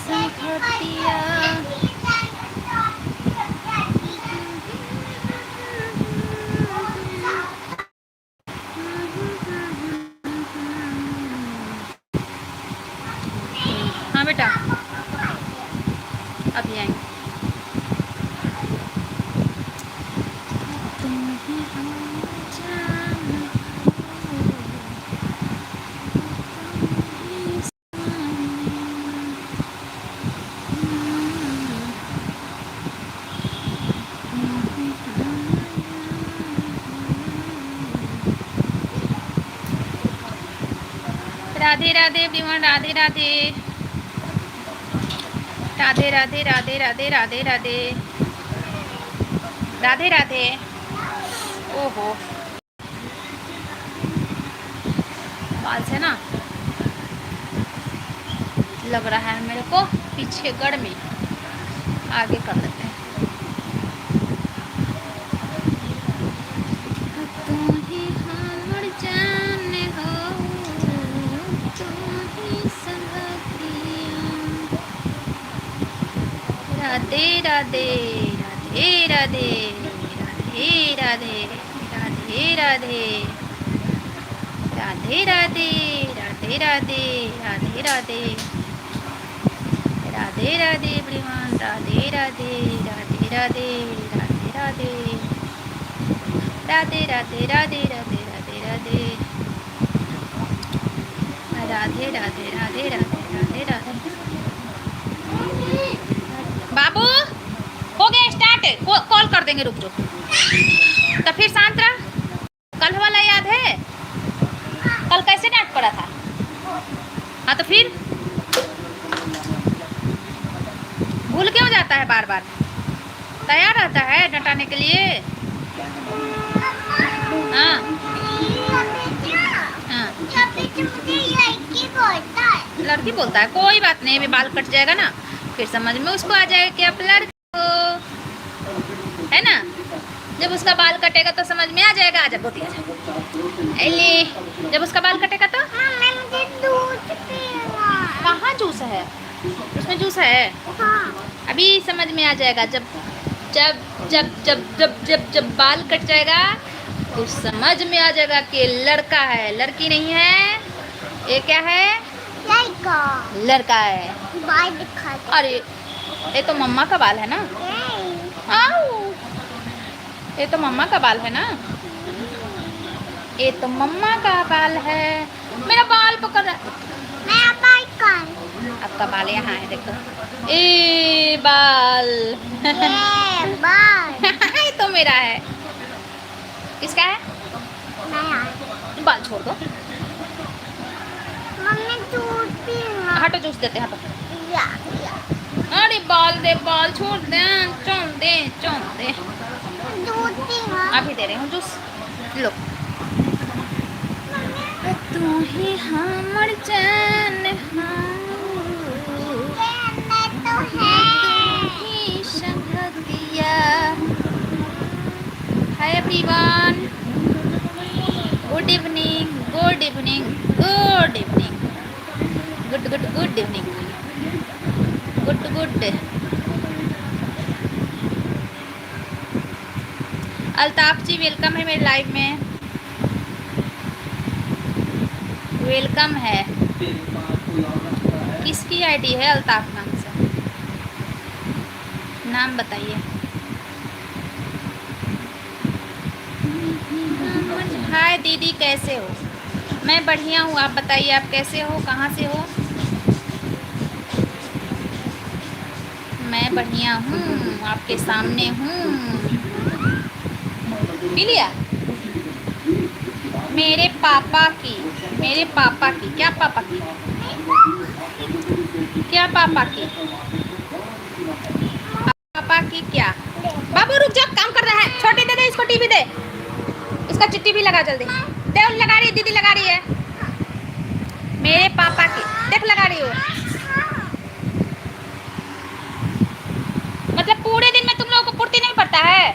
संगतिया। हाँ बेटा अभी आएंगे। राधे राधे एवरीवन, राधे राधे राधे राधे राधे राधे राधे राधे राधे राधे। ओहो बाल से ना लग रहा है मेरे को पीछे गड़ में, आगे कर देते हैं। तू ही हमर जान हो, तू ही संगतिया। राधे राधे राधे राधे राधे राधे राधे राधे राधे राधे राधे राधे राधे राधे राधे राधे एवरीवन, राधे राधे राधे राधे राधे राधे राधे राधे राधे राधे राधे राधे राधे राधे राधे राधे राधे राधे। बाबू हो गया स्टार्ट, कॉल कर देंगे, रुक रुक। तो फिर शांत रह। कल वाला याद है, कल कैसे डांट पड़ा था? हाँ तो फिर भूल क्यों जाता है बार बार? तैयार रहता है डटाने के लिए। हाँ हाँ लड़की बोलता है, कोई बात नहीं, अभी बाल कट जाएगा ना फिर समझ में उसको आ जाएगा कि आप लड़की हो, है ना। जब उसका बाल कटेगा तो समझ में आ जाएगा। आजा गोती आजा। एली जब उसका बाल कटेगा तो मुझे दूध पीना। कहाँ जूस है? उसमें जूस है। हाँ। अभी समझ में आ जाएगा जब जब जब जब जब जब जब बाल कट जाएगा तो समझ में आ जाएगा कि लड़का है, लड़की नहीं है। ये क्या है? लड़का। लड़का है। बाल दिखा। अरे ये तो मम्मा का बाल है ना। आओ ये तो मम्मा का बाल है ना, ये तो मम्मा का बाल है। मेरा बाल पकड़ रहा है। मेरा बाल कौन? आपका बाल यहाँ है देखो। ए बाल ये बाल ये तो मेरा है। किसका है? मेरा। बाल छोड़ दो। मम्मी दूध पीना। हटो जूस देते हटो। या। अरे बाल दे, बाल छोड़ दे, चोम दे चोम दे। दूध पीना। अभी दे रही हूँ जूस, लो। तू ही हमर जान हो, तो है तू ही संगतिया। Hi everyone, good evening good evening good evening, good good good evening, good good. Altaf ji welcome है मेरे लाइव में, वेलकम है। किसकी आईडी है अल्ताफ नाम से? नाम बताइए। हाय दीदी कैसे हो? मैं बढ़िया हूँ, आप बताइए आप कैसे हो, कहाँ से हो? मैं बढ़िया हूँ, आपके सामने हूँ। पी लिया? मेरे पापा की, मेरे पापा की क्या? पापा की क्या? पापा की, पापा की क्या? बाबू रुक जा, काम कर रहा है। छोटी दे दे इसको, टीवी दे, इसका चिट्ठी भी लगा जल्दी। दे, लगा रही है दीदी, लगा रही है। मेरे पापा की देख लगा रही हो। मतलब पूरे दिन में तुम लोगों को पूर्ति नहीं पड़ता है?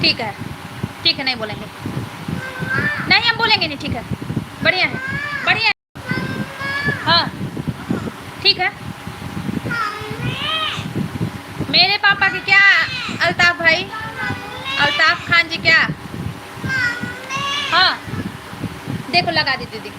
ठीक है ठीक है, नहीं बोलेंगे, नहीं हम बोलेंगे नहीं, ठीक है, बढ़िया है बढ़िया है। हाँ ठीक है। मेरे पापा के क्या अल्ताफ भाई, अल्ताफ खान जी क्या? हाँ देखो लगा दी दीदी।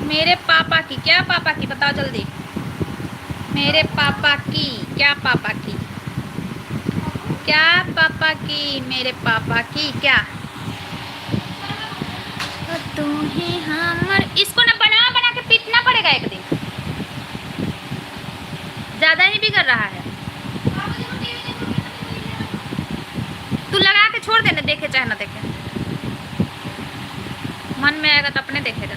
मेरे पापा की क्या, पापा की बताओ जल्दी। मेरे पापा की क्या, पापा की क्या, पापा की मेरे पापा की क्या? तू ही हमर, इसको ना बना बना के पीटना पड़ेगा एक दिन, ज्यादा ही बिगड़ रहा है। तू लगा के छोड़ देना, देखे चाहे ना देखे, मन में आएगा तो अपने देखेगा।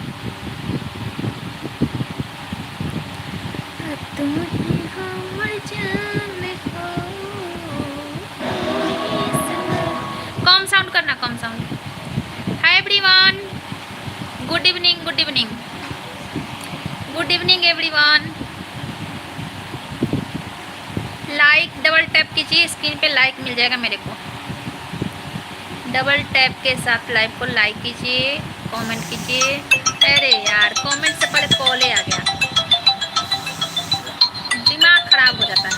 तू ही हमर जान हो। कम साउंड करना, कम sound. Hi everyone, good evening, good evening, good evening everyone. Like double tap कीजिए, स्क्रीन पे लाइक मिल जाएगा मेरे को। डबल टैप के साथ लाइव को लाइक कीजिए, कमेंट कीजिए। अरे यार कमेंट से पहले कॉल आ गया, दिमाग खराब हो जाता है।